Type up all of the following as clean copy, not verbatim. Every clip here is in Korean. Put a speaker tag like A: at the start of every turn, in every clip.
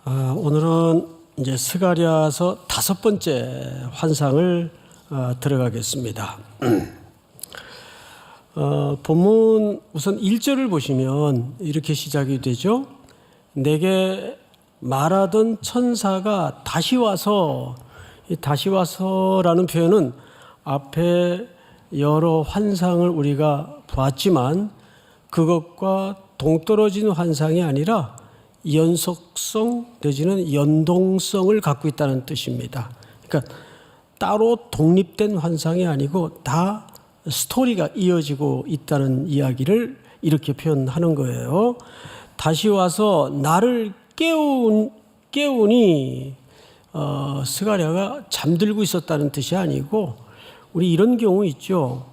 A: 오늘은 이제 스가랴서 5번째 환상을 들어가겠습니다. 본문 우선 1절을 보시면 이렇게 시작이 되죠. 내게 말하던 천사가 다시 와서, 이 다시 와서라는 표현은 앞에 여러 환상을 우리가 보았지만 그것과 동떨어진 환상이 아니라 연속성 내지는 연동성을 갖고 있다는 뜻입니다. 그러니까 따로 독립된 환상이 아니고 다 스토리가 이어지고 있다는 이야기를 이렇게 표현하는 거예요. 다시 와서 나를 깨우니 스가랴가 잠들고 있었다는 뜻이 아니고, 우리 이런 경우 있죠.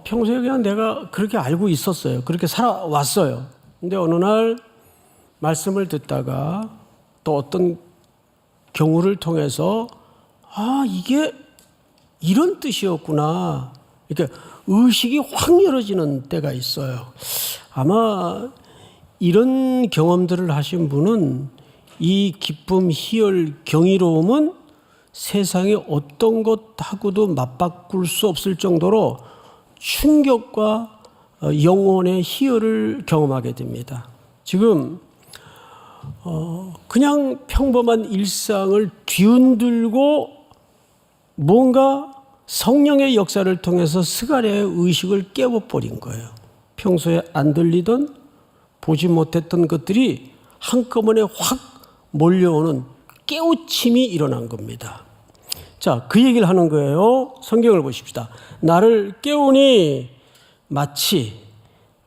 A: 평소에 그냥 내가 그렇게 알고 있었어요. 그렇게 살아왔어요. 근데 어느 날 말씀을 듣다가 또 어떤 경우를 통해서 이게 이런 뜻이었구나, 이렇게 의식이 확 열어지는 때가 있어요. 아마 이런 경험들을 하신 분은 이 기쁨, 희열, 경이로움은 세상의 어떤 것하고도 맞바꿀 수 없을 정도로 충격과 영혼의 희열을 경험하게 됩니다. 지금 그냥 평범한 일상을 뒤흔들고 뭔가 성령의 역사를 통해서 스가랴의 의식을 깨워버린 거예요. 평소에 안 들리던, 보지 못했던 것들이 한꺼번에 확 몰려오는 깨우침이 일어난 겁니다. 자, 그 얘기를 하는 거예요. 성경을 보십시다. 나를 깨우니 마치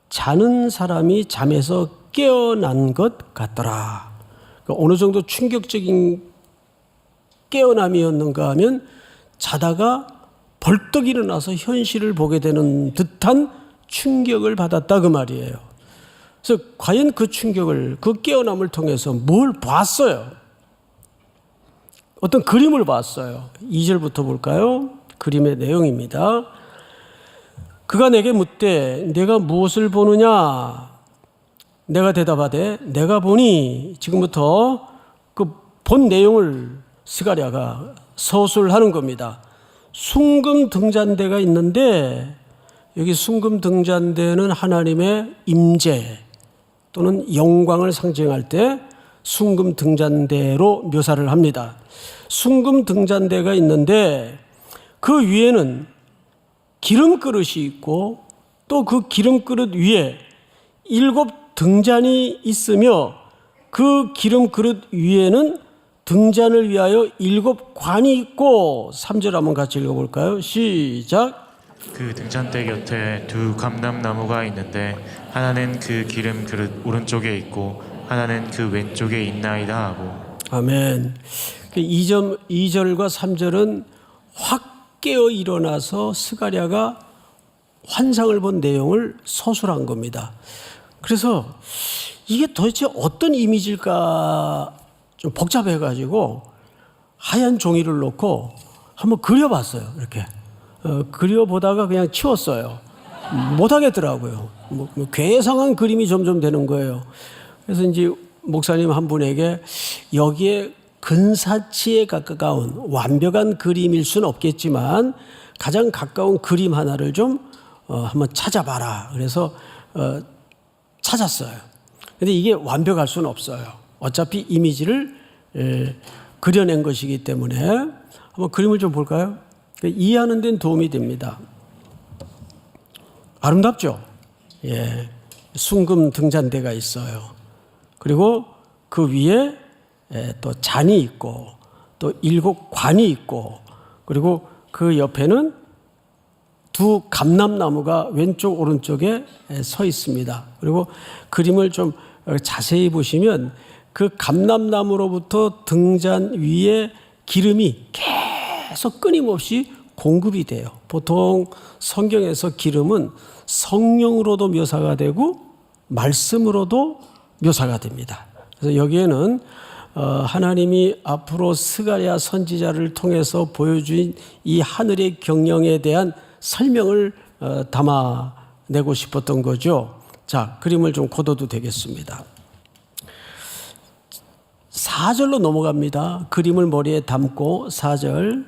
A: 자는 사람이 잠에서 깨어난 것 같더라. 그러니까 어느 정도 충격적인 깨어남이었는가 하면 자다가 벌떡 일어나서 현실을 보게 되는 듯한 충격을 받았다, 그 말이에요. 그래서 과연 그 충격을, 그 깨어남을 통해서 뭘 봤어요? 어떤 그림을 봤어요. 2절부터 볼까요? 그림의 내용입니다. 그가 내게 묻되 내가 무엇을 보느냐? 내가 대답하되 내가 보니, 지금부터 그 본 내용을 스가랴가 서술하는 겁니다. 숭금 등잔대가 있는데, 여기 숭금 등잔대는 하나님의 임재 또는 영광을 상징할 때 숭금 등잔대로 묘사를 합니다. 숭금 등잔대가 있는데 그 위에는 기름 그릇이 있고, 또 그 기름 그릇 위에 7 등잔이 있으며, 그 기름 그릇 위에는 등잔을 위하여 7 관이 있고, 3절 한번 같이 읽어볼까요? 시작.
B: 그 등잔대 곁에 2 감람나무가 있는데 하나는 그 기름 그릇 오른쪽에 있고 하나는 그 왼쪽에 있나이다 하고.
A: 아멘. 2절과 3절은 확 깨어 일어나서 스가랴가 환상을 본 내용을 서술한 겁니다. 그래서 이게 도대체 어떤 이미지일까 좀 복잡해가지고 하얀 종이를 놓고 한번 그려봤어요. 이렇게 그려보다가 그냥 치웠어요. 못하겠더라고요. 괴상한 그림이 점점 되는 거예요. 그래서 이제 목사님 한 분에게 여기에 근사치에 가까운 완벽한 그림일 수는 없겠지만 가장 가까운 그림 하나를 좀 한번 찾아봐라. 그래서 찾았어요. 근데 이게 완벽할 수는 없어요. 어차피 이미지를 그려낸 것이기 때문에 한번 그림을 좀 볼까요? 이해하는 데는 도움이 됩니다. 아름답죠? 예. 숭금 등잔대가 있어요. 그리고 그 위에 또 잔이 있고, 또 7 관이 있고, 그리고 그 옆에는 2 감람나무가 왼쪽 오른쪽에 서 있습니다. 그리고 그림을 좀 자세히 보시면 그 감람나무로부터 등잔 위에 기름이 계속 끊임없이 공급이 돼요. 보통 성경에서 기름은 성령으로도 묘사가 되고 말씀으로도 묘사가 됩니다. 그래서 여기에는 하나님이 앞으로 스가랴 선지자를 통해서 보여준 이 하늘의 경영에 대한 설명을 담아내고 싶었던 거죠. 자, 그림을 좀 걷어도 되겠습니다. 4절로 넘어갑니다. 그림을 머리에 담고 4절.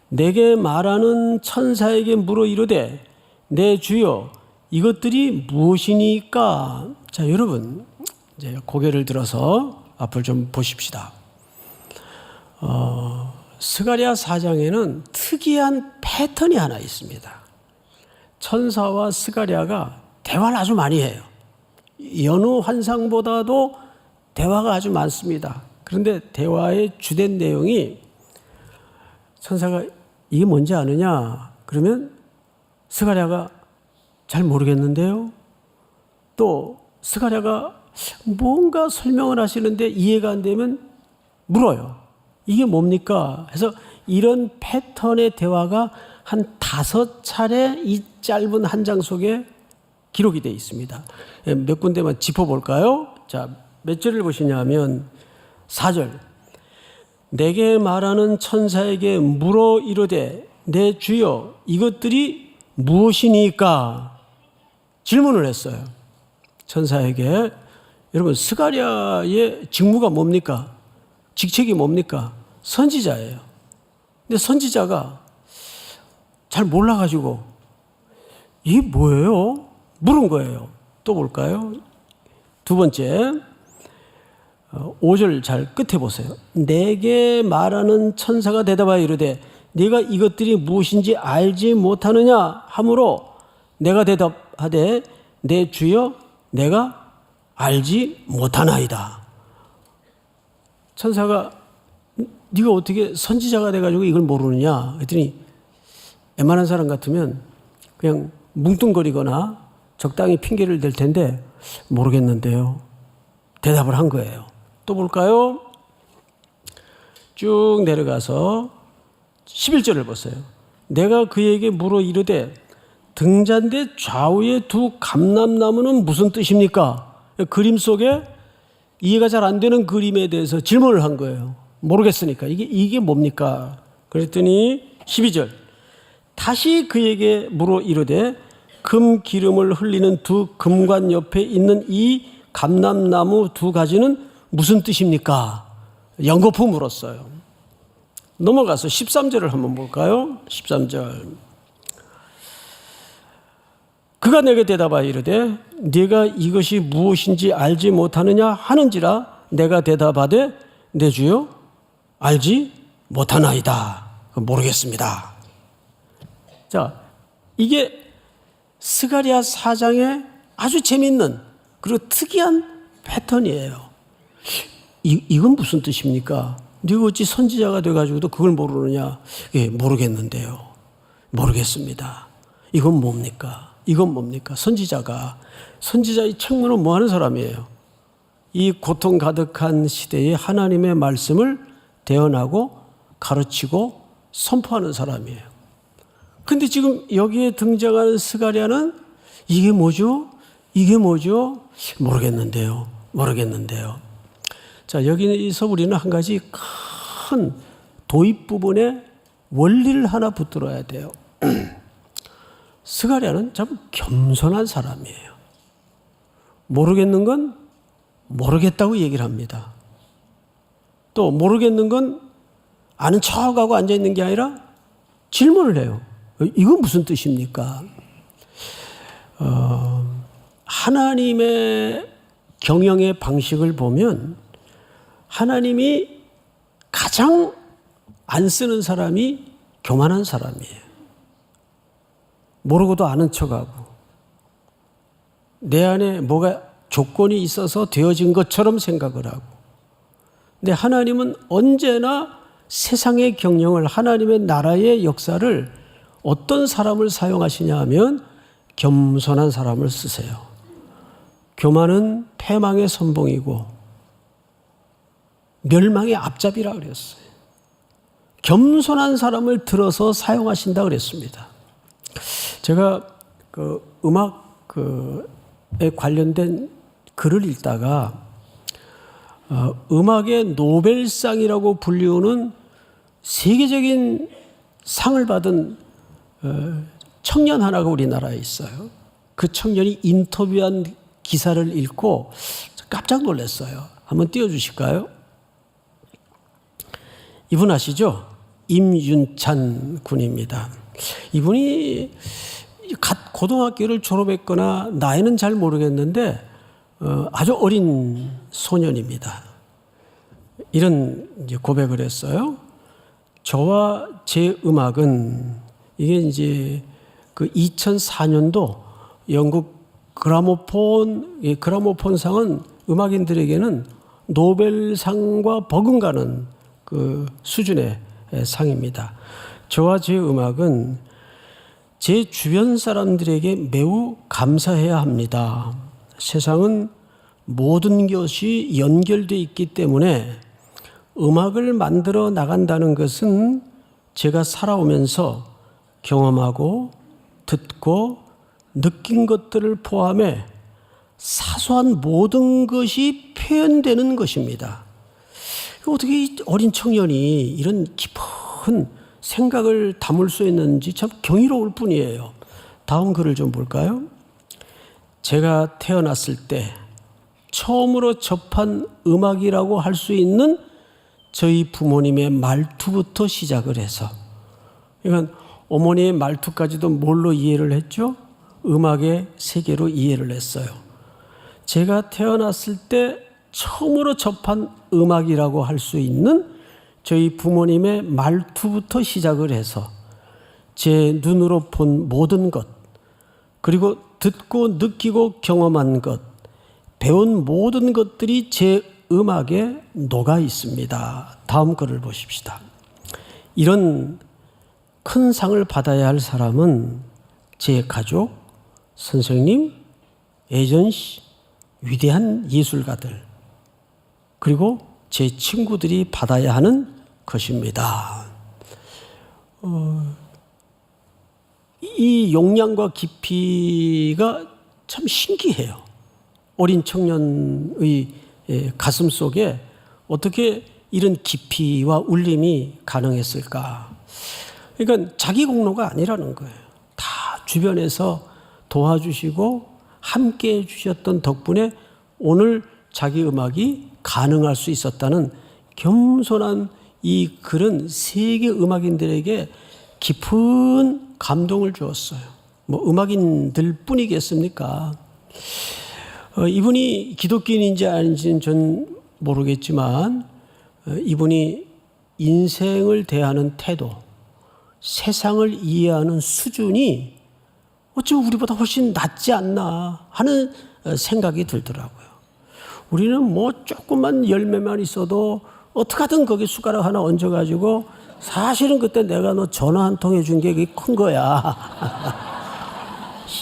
A: 내게 말하는 천사에게 물어 이르되 내 주여 이것들이 무엇이니까? 자, 여러분 이제 고개를 들어서 앞을 좀 보십시다. 스가랴 4장에는 특이한 패턴이 하나 있습니다. 천사와 스가랴가 대화를 아주 많이 해요. 여느 환상보다도 대화가 아주 많습니다. 그런데 대화의 주된 내용이 천사가 이게 뭔지 아느냐? 그러면 스가랴가 잘 모르겠는데요. 또 스가랴가 뭔가 설명을 하시는데 이해가 안 되면 물어요. 이게 뭡니까? 해서 이런 패턴의 대화가 한 5차례 이 짧은 한 장 속에 기록이 되어 있습니다. 몇 군데만 짚어볼까요? 자, 몇 절을 보시냐면 4절. 내게 말하는 천사에게 물어 이르되 내 주여 이것들이 무엇이니까? 질문을 했어요. 천사에게. 여러분 스가랴의 직무가 뭡니까? 직책이 뭡니까? 선지자예요. 근데 선지자가 잘 몰라가지고 이게 뭐예요? 물은 거예요. 또 볼까요? 두 번째 5절 잘 끝에 보세요. 내게 말하는 천사가 대답하여 이르되 네가 이것들이 무엇인지 알지 못하느냐 하므로 내가 대답하되 내 주여 내가 알지 못하나이다. 천사가 네가 어떻게 선지자가 돼가지고 이걸 모르느냐 했더니 웬만한 사람 같으면 그냥 뭉뚱거리거나 적당히 핑계를 댈 텐데 모르겠는데요. 대답을 한 거예요. 또 볼까요? 쭉 내려가서 11절을 보세요. 내가 그에게 물어 이르되 등잔대 좌우의 두 감람나무는 무슨 뜻입니까? 그림 속에 이해가 잘 안 되는 그림에 대해서 질문을 한 거예요. 모르겠으니까 이게 뭡니까? 그랬더니 12절 다시 그에게 물어 이르되 금 기름을 흘리는 두 금관 옆에 있는 이 감람나무 두 가지는 무슨 뜻입니까? 연거푸 물었어요. 넘어가서 13절을 한번 볼까요? 13절. 그가 내게 대답하여 이르되 네가 이것이 무엇인지 알지 못하느냐 하는지라 내가 대답하되 내 주여 알지 못하나이다. 모르겠습니다. 자, 이게 스가랴 4장의 아주 재미있는 그리고 특이한 패턴이에요. 이건 무슨 뜻입니까? 네가 어찌 선지자가 돼가지고도 그걸 모르느냐? 예, 모르겠는데요. 모르겠습니다. 이건 뭡니까? 이건 뭡니까? 선지자의 책무는 뭐 하는 사람이에요? 이 고통 가득한 시대에 하나님의 말씀을 대언하고 가르치고 선포하는 사람이에요. 근데 지금 여기에 등장하는 스가랴는 이게 뭐죠? 이게 뭐죠? 모르겠는데요. 자, 여기서 우리는 한 가지 큰 도입 부분에 원리를 하나 붙들어야 돼요. 스가랴는 참 겸손한 사람이에요. 모르겠는 건 모르겠다고 얘기를 합니다. 또 모르겠는 건 아는 척하고 앉아있는 게 아니라 질문을 해요. 이건 무슨 뜻입니까? 하나님의 경영의 방식을 보면 하나님이 가장 안 쓰는 사람이 교만한 사람이에요. 모르고도 아는 척하고 내 안에 뭐가 조건이 있어서 되어진 것처럼 생각을 하고. 근데 하나님은 언제나 세상의 경영을 하나님의 나라의 역사를 어떤 사람을 사용하시냐 하면 겸손한 사람을 쓰세요. 교만은 패망의 선봉이고 멸망의 앞잡이라 그랬어요. 겸손한 사람을 들어서 사용하신다 그랬습니다. 제가 그 음악에 관련된 글을 읽다가 음악의 노벨상이라고 불리우는 세계적인 상을 받은 청년 하나가 우리나라에 있어요. 그 청년이 인터뷰한 기사를 읽고 깜짝 놀랐어요. 한번 띄워주실까요? 이분 아시죠? 임윤찬 군입니다. 이분이 갓 고등학교를 졸업했거나 나이는 잘 모르겠는데 아주 어린 소년입니다. 이런 이제 고백을 했어요. 저와 제 음악은 이게 이제 그 2004년도 영국 그라모폰상은 음악인들에게는 노벨상과 버금가는 그 수준의 상입니다. 저와 제 음악은 제 주변 사람들에게 매우 감사해야 합니다. 세상은 모든 것이 연결되어 있기 때문에 음악을 만들어 나간다는 것은 제가 살아오면서 경험하고 듣고 느낀 것들을 포함해 사소한 모든 것이 표현되는 것입니다. 어떻게 이 어린 청년이 이런 깊은 생각을 담을 수 있는지 참 경이로울 뿐이에요. 다음 글을 좀 볼까요? 제가 태어났을 때 처음으로 접한 음악이라고 할 수 있는 저희 부모님의 말투부터 시작을 해서, 그러니까 어머니의 말투까지도 뭘로 이해를 했죠? 음악의 세계로 이해를 했어요. 제가 태어났을 때 처음으로 접한 음악이라고 할 수 있는 저희 부모님의 말투부터 시작을 해서 제 눈으로 본 모든 것, 그리고 듣고 느끼고 경험한 것, 배운 모든 것들이 제 음악에 녹아 있습니다. 다음 글을 보십시다. 이런 큰 상을 받아야 할 사람은 제 가족, 선생님, 에이전시, 위대한 예술가들, 그리고 제 친구들이 받아야 하는 것입니다. 이 용량과 깊이가 참 신기해요. 어린 청년의 가슴 속에 어떻게 이런 깊이와 울림이 가능했을까? 그러니까 자기 공로가 아니라는 거예요. 다 주변에서 도와주시고 함께 해주셨던 덕분에 오늘 자기 음악이 가능할 수 있었다는 겸손한 이 글은 세계 음악인들에게 깊은 감동을 주었어요. 뭐 음악인들 뿐이겠습니까? 이분이 기독교인인지 아닌지는 전 모르겠지만 이분이 인생을 대하는 태도, 세상을 이해하는 수준이 어쩌면 우리보다 훨씬 낫지 않나 하는 생각이 들더라고요. 우리는 뭐 조그만 열매만 있어도 어떻게든 거기 숟가락 하나 얹어가지고 사실은 그때 내가 너 전화 한 통 해준 게 큰 거야.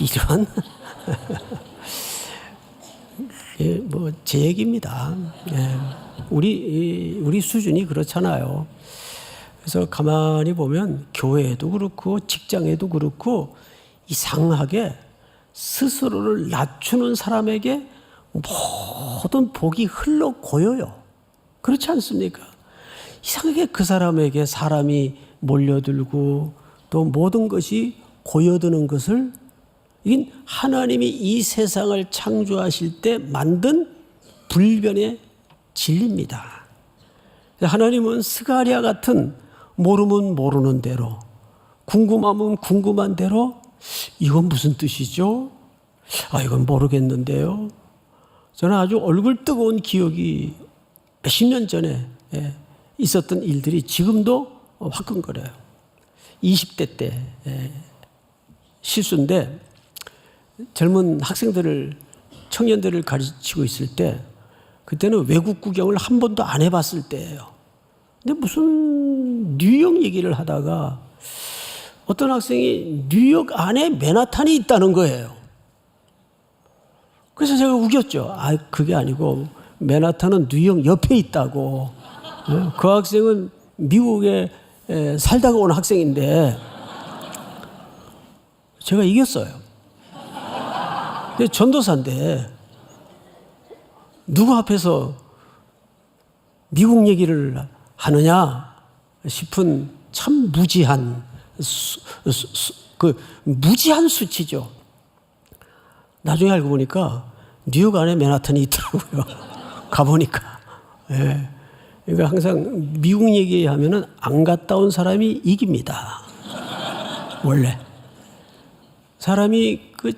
A: 이런 뭐 제 얘기입니다. 우리 수준이 그렇잖아요. 그래서 가만히 보면 교회에도 그렇고 직장에도 그렇고 이상하게 스스로를 낮추는 사람에게 모든 복이 흘러 고여요. 그렇지 않습니까? 이상하게 그 사람에게 사람이 몰려들고 또 모든 것이 고여드는 것을, 이건 하나님이 이 세상을 창조하실 때 만든 불변의 진리입니다. 하나님은 스가랴 같은 모르면 모르는 대로, 궁금하면 궁금한 대로, 이건 무슨 뜻이죠? 이건 모르겠는데요. 저는 아주 얼굴 뜨거운 기억이 몇십 년 전에 있었던 일들이 지금도 화끈거려요. 20대 때 실수인데, 젊은 학생들을, 청년들을 가르치고 있을 때, 그때는 외국 구경을 한 번도 안 해봤을 때예요. 근데 무슨 뉴욕 얘기를 하다가 어떤 학생이 뉴욕 안에 맨하탄이 있다는 거예요. 그래서 제가 우겼죠. 그게 아니고 맨하탄은 뉴욕 옆에 있다고. 그 학생은 미국에 살다가 온 학생인데 제가 이겼어요. 근데 전도사인데 누구 앞에서 미국 얘기를 하느냐 싶은 참 무지한 무지한 수치죠. 나중에 알고 보니까 뉴욕 안에 맨하탄이 있더라고요. 가보니까. 그러니까 항상 미국 얘기하면은 안 갔다 온 사람이 이깁니다. 원래 사람이 그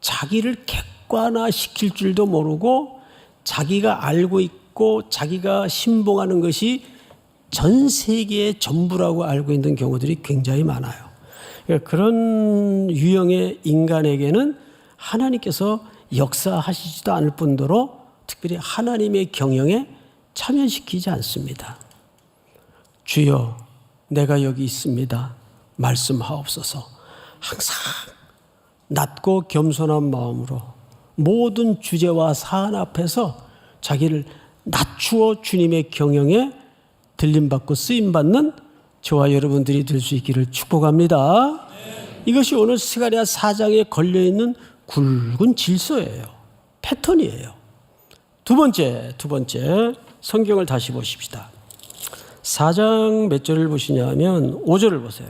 A: 자기를 객관화시킬 줄도 모르고 자기가 알고 있고 자기가 신봉하는 것이 전 세계의 전부라고 알고 있는 경우들이 굉장히 많아요. 그러니까 그런 유형의 인간에게는 하나님께서 역사하시지도 않을 뿐더러 특별히 하나님의 경영에 참여시키지 않습니다. 주여 내가 여기 있습니다. 말씀하옵소서. 항상 낮고 겸손한 마음으로 모든 주제와 사안 앞에서 자기를 낮추어 주님의 경영에 들림받고 쓰임받는 저와 여러분들이 될 수 있기를 축복합니다. 이것이 오늘 스가랴 4장에 걸려있는 굵은 질서예요. 패턴이에요. 두 번째 성경을 다시 보십시다. 4장 몇 절을 보시냐면 5절을 보세요.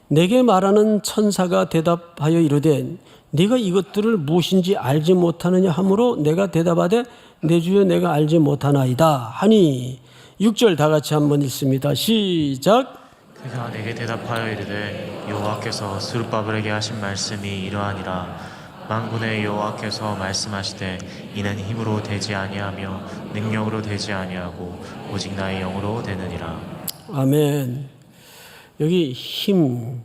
A: 내게 말하는 천사가 대답하여 이르되 네가 이것들을 무엇인지 알지 못하느냐 하므로 내가 대답하되 내 주여 내가 알지 못하나이다 하니 6절 다 같이 한번 읽습니다. 시작.
B: 그가 내게 대답하여 이르되 여호와께서 스룹바벨에게 하신 말씀이 이러하니라. 만군의 여호와께서 말씀하시되 이는 힘으로 되지 아니하며 능력으로 되지 아니하고 오직 나의 영으로 되느니라.
A: 아멘. 여기 힘,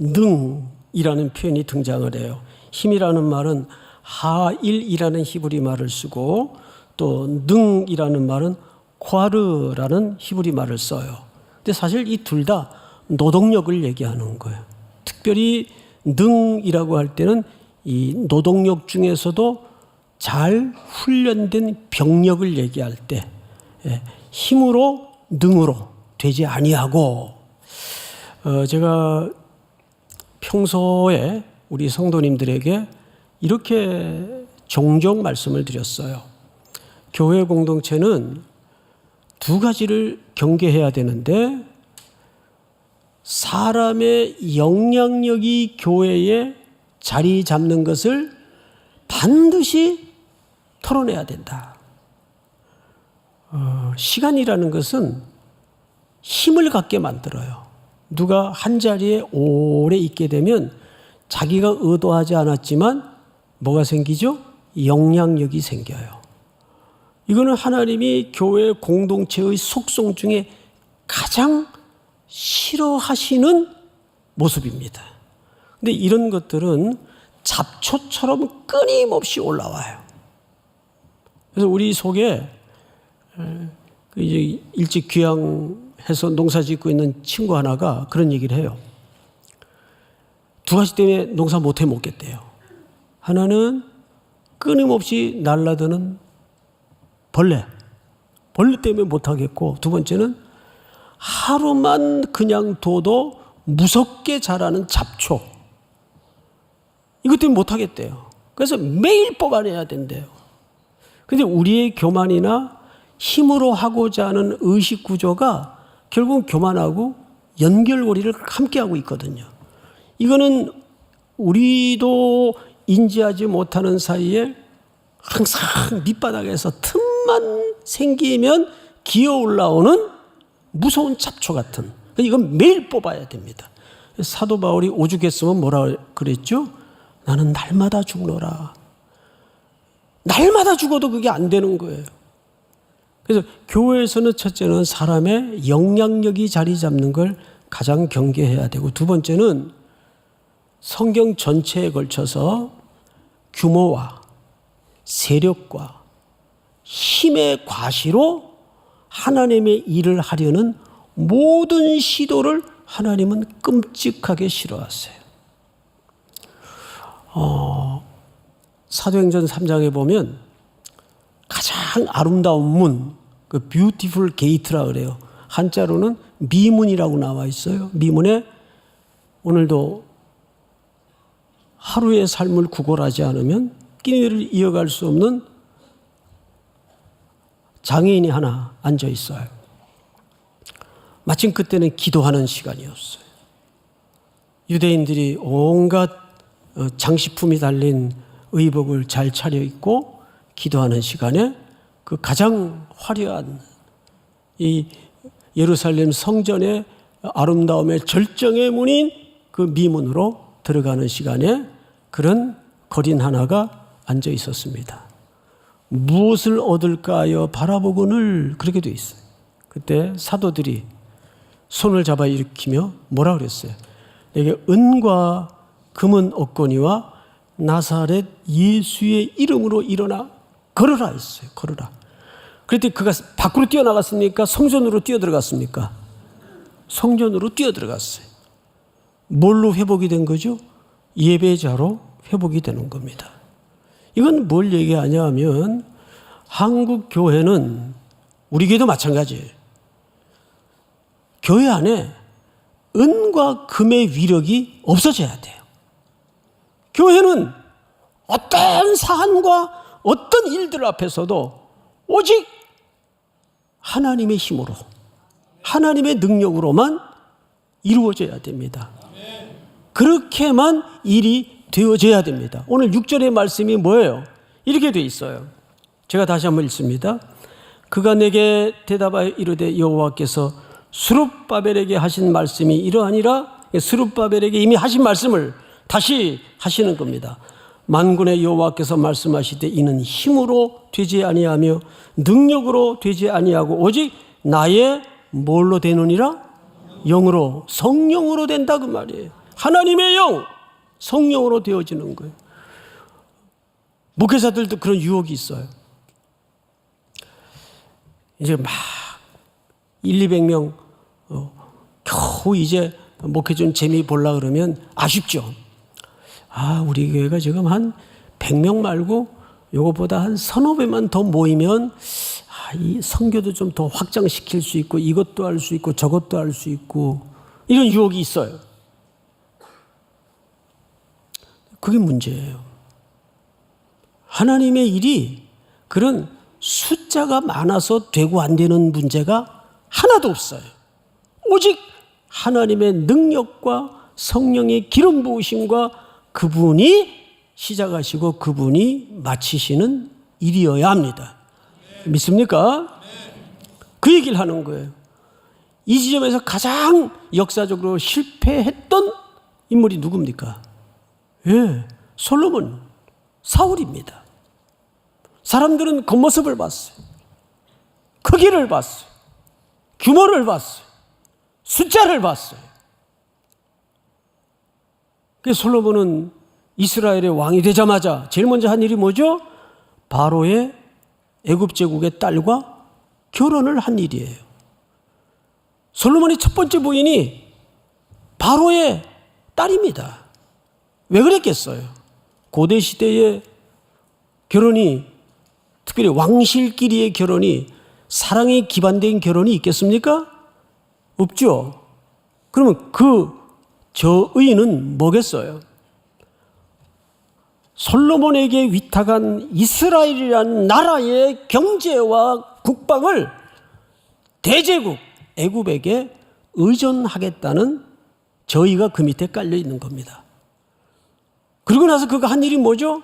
A: 능이라는 표현이 등장을 해요. 힘이라는 말은 하일이라는 히브리 말을 쓰고 또 능이라는 말은 콰르라는 히브리 말을 써요. 근데 사실 이 둘 다 노동력을 얘기하는 거예요. 특별히 능이라고 할 때는 이 노동력 중에서도 잘 훈련된 병력을 얘기할 때 힘으로 능으로 되지 아니하고 제가 평소에 우리 성도님들에게 이렇게 종종 말씀을 드렸어요. 교회 공동체는 두 가지를 경계해야 되는데 사람의 영향력이 교회에 자리 잡는 것을 반드시 털어내야 된다. 시간이라는 것은 힘을 갖게 만들어요. 누가 한 자리에 오래 있게 되면 자기가 의도하지 않았지만 뭐가 생기죠? 영향력이 생겨요. 이거는 하나님이 교회 공동체의 속성 중에 가장 싫어하시는 모습입니다. 근데 이런 것들은 잡초처럼 끊임없이 올라와요. 그래서 우리 속에 이제 일찍 귀향해서 농사 짓고 있는 친구 하나가 그런 얘기를 해요. 두 가지 때문에 농사 못해 먹겠대요. 하나는 끊임없이 날아드는 벌레 때문에 못하겠고, 두 번째는 하루만 그냥 둬도 무섭게 자라는 잡초, 이것 때문에 못하겠대요. 그래서 매일 뽑아내야 된대요. 그런데 우리의 교만이나 힘으로 하고자 하는 의식 구조가 결국 교만하고 연결고리를 함께하고 있거든요. 이거는 우리도 인지하지 못하는 사이에 항상 밑바닥에서 틈만 생기면 기어 올라오는 무서운 잡초 같은, 이건 매일 뽑아야 됩니다. 사도 바울이 오죽했으면 뭐라 그랬죠? 나는 날마다 죽노라. 날마다 죽어도 그게 안 되는 거예요. 그래서 교회에서는 첫째는 사람의 영향력이 자리 잡는 걸 가장 경계해야 되고, 두 번째는 성경 전체에 걸쳐서 규모와 세력과 힘의 과시로 하나님의 일을 하려는 모든 시도를 하나님은 끔찍하게 싫어하세요. 사도행전 3장에 보면 가장 아름다운 문, 그 뷰티풀 게이트라 그래요. 한자로는 미문이라고 나와 있어요. 미문에 오늘도 하루의 삶을 구걸하지 않으면 끼니를 이어갈 수 없는 장애인이 하나 앉아 있어요. 마침 그때는 기도하는 시간이었어요. 유대인들이 온갖 장식품이 달린 의복을 잘 차려입고 기도하는 시간에 그 가장 화려한 이 예루살렘 성전의 아름다움의 절정의 문인 그 미문으로 들어가는 시간에 그런 거린 하나가 앉아 있었습니다. 무엇을 얻을까 하여 바라보고는 그렇게 돼 있어요. 그때 사도들이 손을 잡아 일으키며 뭐라 그랬어요? 내게 은과 금은 없거니와 나사렛 예수의 이름으로 일어나 걸어라 했어요. 걸어라. 그랬더니 그가 밖으로 뛰어나갔습니까? 성전으로 뛰어들어갔습니까? 성전으로 뛰어들어갔어요. 뭘로 회복이 된 거죠? 예배자로 회복이 되는 겁니다. 이건 뭘 얘기하냐 하면 한국 교회는 우리 교회도 마찬가지예요. 교회 안에 은과 금의 위력이 없어져야 돼요. 교회는 어떤 사안과 어떤 일들 앞에서도 오직 하나님의 힘으로, 하나님의 능력으로만 이루어져야 됩니다. 그렇게만 일이 되어져야 됩니다. 오늘 6절의 말씀이 뭐예요? 이렇게 돼 있어요. 제가 다시 한번 읽습니다. 그가 내게 대답하여 이르되 여호와께서 스룹바벨에게 하신 말씀이 이러하니라. 스룹바벨에게 이미 하신 말씀을 다시 하시는 겁니다. 만군의 여호와께서 말씀하시되 이는 힘으로 되지 아니하며 능력으로 되지 아니하고 오직 나의 뭘로 되느니라? 영으로, 성령으로 된다 그 말이에요. 하나님의 영, 성령으로 되어지는 거예요. 목회자들도 그런 유혹이 있어요. 이제 막 200명 겨우 이제 목회 좀 재미 보려고 그러면 아쉽죠. 우리 교회가 지금 한 100명 말고 요것보다 한 1,500만 더 모이면 이 선교도 좀 더 확장시킬 수 있고 이것도 할 수 있고 저것도 할 수 있고 이런 유혹이 있어요. 그게 문제예요. 하나님의 일이 그런 숫자가 많아서 되고 안 되는 문제가 하나도 없어요. 오직 하나님의 능력과 성령의 기름 부으심과 그분이 시작하시고 그분이 마치시는 일이어야 합니다. 믿습니까? 그 얘기를 하는 거예요. 이 지점에서 가장 역사적으로 실패했던 인물이 누굽니까? 솔로몬, 사울입니다. 사람들은 겉모습을 봤어요. 크기를 봤어요. 규모를 봤어요. 숫자를 봤어요. 그래서 솔로몬은 이스라엘의 왕이 되자마자 제일 먼저 한 일이 뭐죠? 바로의 애굽 제국의 딸과 결혼을 한 일이에요. 솔로몬의 첫 번째 부인이 바로의 딸입니다. 왜 그랬겠어요? 고대 시대의 결혼이, 특별히 왕실끼리의 결혼이 사랑에 기반된 결혼이 있겠습니까? 없죠. 그러면 저 의인은 뭐겠어요? 솔로몬에게 위탁한 이스라엘이라는 나라의 경제와 국방을 대제국 애굽에게 의존하겠다는 저희가 그 밑에 깔려 있는 겁니다. 그러고 나서 그가 한 일이 뭐죠?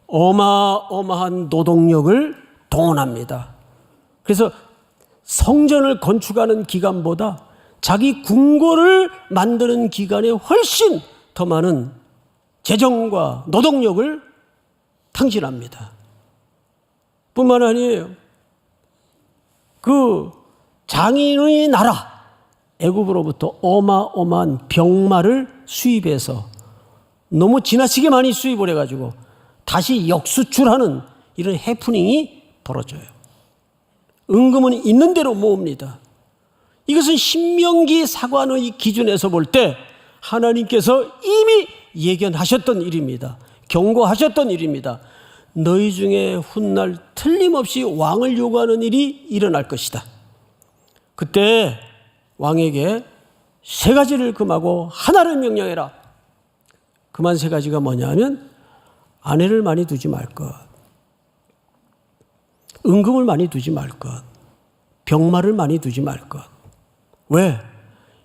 A: 어마어마한 노동력을 동원합니다. 그래서 성전을 건축하는 기간보다 자기 궁궐을 만드는 기간에 훨씬 더 많은 재정과 노동력을 탕진합니다. 뿐만 아니에요. 그 장인의 나라 애굽으로부터 어마어마한 병마를 수입해서 너무 지나치게 많이 수입을 해가지고 다시 역수출하는 이런 해프닝이 벌어져요. 은금은 있는 대로 모읍니다. 이것은 신명기 사관의 기준에서 볼 때 하나님께서 이미 예견하셨던 일입니다. 경고하셨던 일입니다. 너희 중에 훗날 틀림없이 왕을 요구하는 일이 일어날 것이다. 그때 왕에게 3가지를 금하고 하나를 명령해라. 그만 3가지가 뭐냐 하면 아내를 많이 두지 말 것, 은금을 많이 두지 말 것, 병마를 많이 두지 말 것. 왜?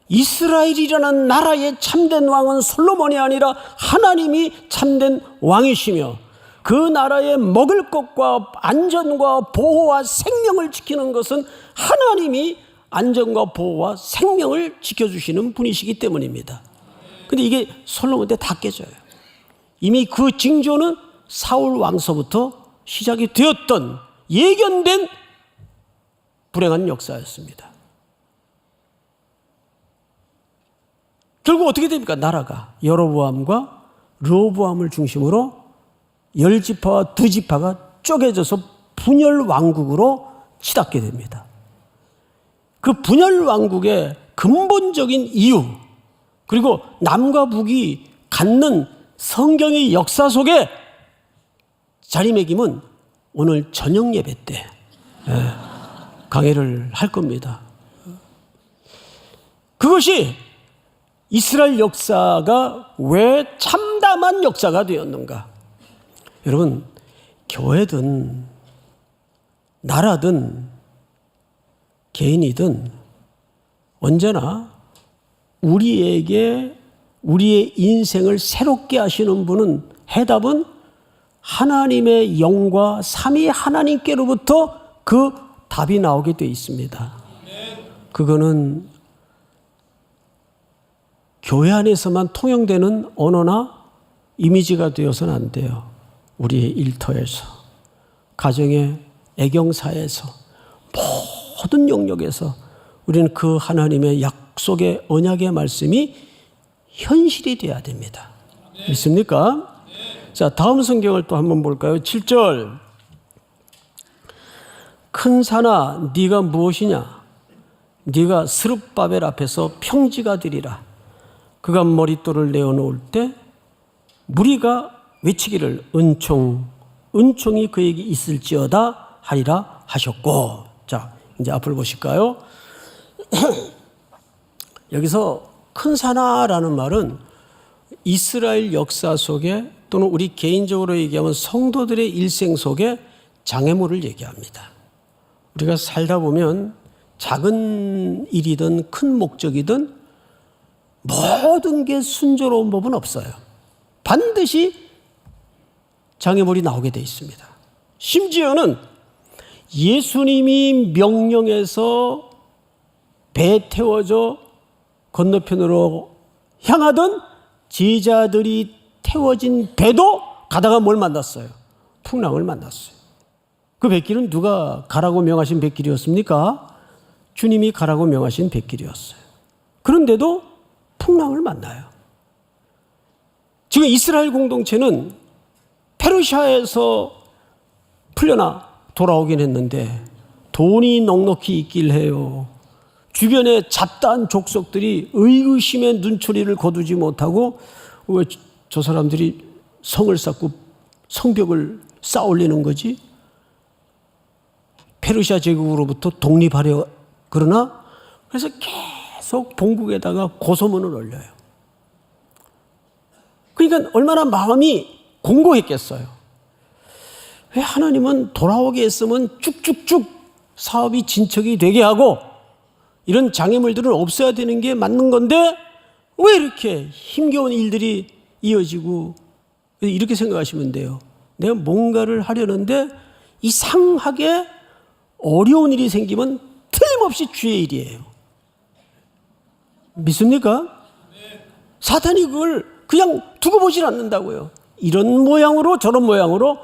A: 이스라엘이라는 나라의 참된 왕은 솔로몬이 아니라 하나님이 참된 왕이시며 그 나라의 먹을 것과 안전과 보호와 생명을 지키는 것은 하나님이 안전과 보호와 생명을 지켜주시는 분이시기 때문입니다. 근데 이게 솔로몬 때 다 깨져요. 이미 그 징조는 사울 왕서부터 시작이 되었던 예견된 불행한 역사였습니다. 결국 어떻게 됩니까? 나라가 여로보암과 르호보암을 중심으로 10지파와 2지파가 쪼개져서 분열 왕국으로 치닫게 됩니다. 그 분열 왕국의 근본적인 이유, 그리고 남과 북이 갖는 성경의 역사 속에 자리매김은 오늘 저녁 예배 때 강해를 할 겁니다. 그것이 이스라엘 역사가 왜 참담한 역사가 되었는가? 여러분, 교회든 나라든 개인이든 언제나 우리에게 우리의 인생을 새롭게 하시는 분은 해답은 하나님의 영과 삼위 하나님께로부터 그 답이 나오게 되어 있습니다. 그거는 교회 안에서만 통용되는 언어나 이미지가 되어서는 안 돼요. 우리의 일터에서, 가정의 애경사에서, 모든 영역에서 우리는 그 하나님의 약속의 언약의 말씀이 현실이 되어야 됩니다. 믿습니까? 자, 다음 성경을 또 한번 볼까요? 7절. 큰 산아 네가 무엇이냐? 네가 스룹바벨 앞에서 평지가 되리라. 그가 머릿돌을 내어놓을 때 무리가 외치기를 은총이 그에게 있을지어다 하리라 하셨고. 자, 이제 앞을 보실까요? 여기서 큰 산하라는 말은 이스라엘 역사 속에 또는 우리 개인적으로 얘기하면 성도들의 일생 속에 장애물을 얘기합니다. 우리가 살다 보면 작은 일이든 큰 목적이든 모든 게 순조로운 법은 없어요. 반드시 장애물이 나오게 돼 있습니다. 심지어는 예수님이 명령해서 배에 태워져 건너편으로 향하던 제자들이 태워진 배도 가다가 뭘 만났어요? 풍랑을 만났어요. 그 뱃길은 누가 가라고 명하신 뱃길이었습니까? 주님이 가라고 명하신 뱃길이었어요. 그런데도 풍랑을 만나요. 지금 이스라엘 공동체는 페르시아에서 풀려나 돌아오긴 했는데 돈이 넉넉히 있길 해요. 주변에 잡다한 족속들이 의구심의 눈초리를 거두지 못하고 왜 저 사람들이 성을 쌓고 성벽을 쌓아올리는 거지? 페르시아 제국으로부터 독립하려 그러나 그래서 계속 본국에다가 고소문을 올려요. 그러니까 얼마나 마음이 공고했겠어요. 왜 하나님은 돌아오게 했으면 쭉쭉쭉 사업이 진척이 되게 하고 이런 장애물들은 없어야 되는 게 맞는 건데 왜 이렇게 힘겨운 일들이 이어지고, 이렇게 생각하시면 돼요. 내가 뭔가를 하려는데 이상하게 어려운 일이 생기면 틀림없이 주의 일이에요. 믿습니까? 사탄이 그걸 그냥 두고 보질 않는다고요. 이런 모양으로 저런 모양으로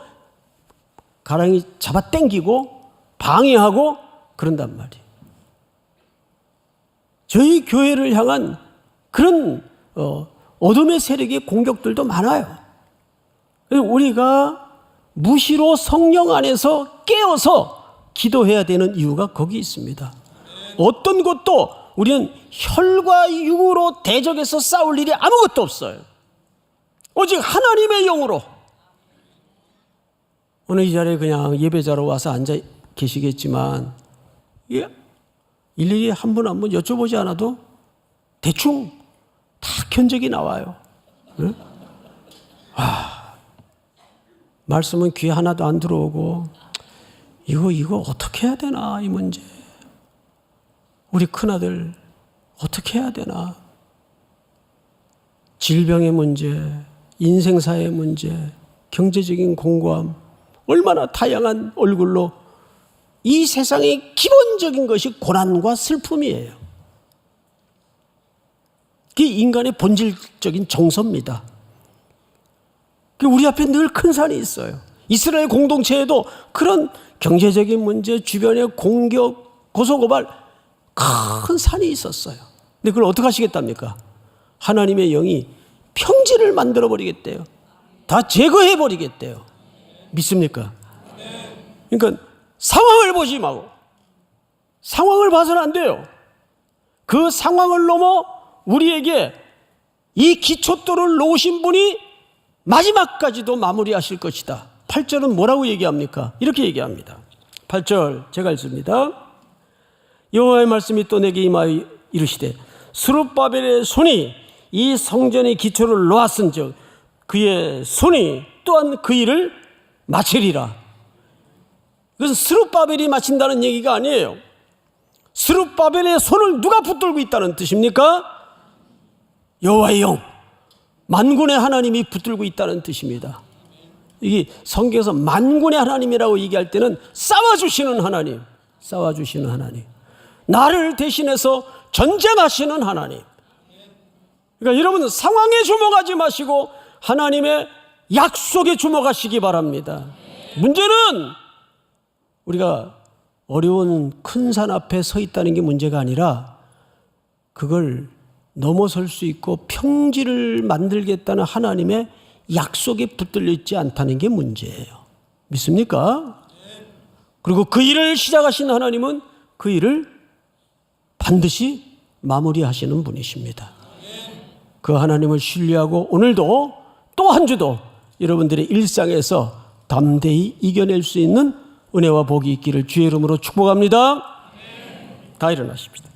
A: 가랑이 잡아 당기고 방해하고 그런단 말이에요. 저희 교회를 향한 그런 어둠의 세력의 공격들도 많아요. 우리가 무시로 성령 안에서 깨어서 기도해야 되는 이유가 거기 있습니다. 어떤 것도 우리는 혈과 육으로 대적해서 싸울 일이 아무것도 없어요. 오직 하나님의 영으로. 오늘 이 자리에 그냥 예배자로 와서 앉아 계시겠지만 일일이 한 분 한 분 여쭤보지 않아도 대충 다 견적이 나와요. 네? 말씀은 귀에 하나도 안 들어오고 이거 어떻게 해야 되나, 이 문제. 우리 큰아들 어떻게 해야 되나. 질병의 문제, 인생사의 문제, 경제적인 공고함, 얼마나 다양한 얼굴로 이 세상의 기본적인 것이 고난과 슬픔이에요. 그게 인간의 본질적인 정서입니다. 우리 앞에 늘 큰 산이 있어요. 이스라엘 공동체에도 그런 경제적인 문제, 주변의 공격, 고소고발 큰 산이 있었어요. 근데 그걸 어떻게 하시겠답니까? 하나님의 영이 평지를 만들어 버리겠대요. 다 제거해 버리겠대요. 믿습니까? 그러니까 상황을 보지 말고, 상황을 봐서는 안 돼요. 그 상황을 넘어 우리에게 이 기초돌을 놓으신 분이 마지막까지도 마무리하실 것이다. 8절은 뭐라고 얘기합니까? 이렇게 얘기합니다. 8절 제가 읽습니다. 여호와의 말씀이 또 내게 임하여 이르시되 스룹바벨의 손이 이 성전의 기초를 놓았은즉 그의 손이 또한 그 일을 마치리라. 그것은 스룹바벨이 마친다는 얘기가 아니에요. 스룹바벨의 손을 누가 붙들고 있다는 뜻입니까? 여호와의 영, 만군의 하나님이 붙들고 있다는 뜻입니다. 이게 성경에서 만군의 하나님이라고 얘기할 때는 싸워주시는 하나님, 싸워주시는 하나님, 나를 대신해서 전쟁하시는 하나님. 그러니까 여러분 상황에 주목하지 마시고 하나님의 약속에 주목하시기 바랍니다. 문제는 우리가 어려운 큰 산 앞에 서 있다는 게 문제가 아니라 그걸 넘어설 수 있고 평지를 만들겠다는 하나님의 약속에 붙들려 있지 않다는 게 문제예요. 믿습니까? 그리고 그 일을 시작하신 하나님은 그 일을 반드시 마무리하시는 분이십니다. 그 하나님을 신뢰하고 오늘도 또 한 주도 여러분들의 일상에서 담대히 이겨낼 수 있는 은혜와 복이 있기를 주의 이름으로 축복합니다. 다 일어나십시다.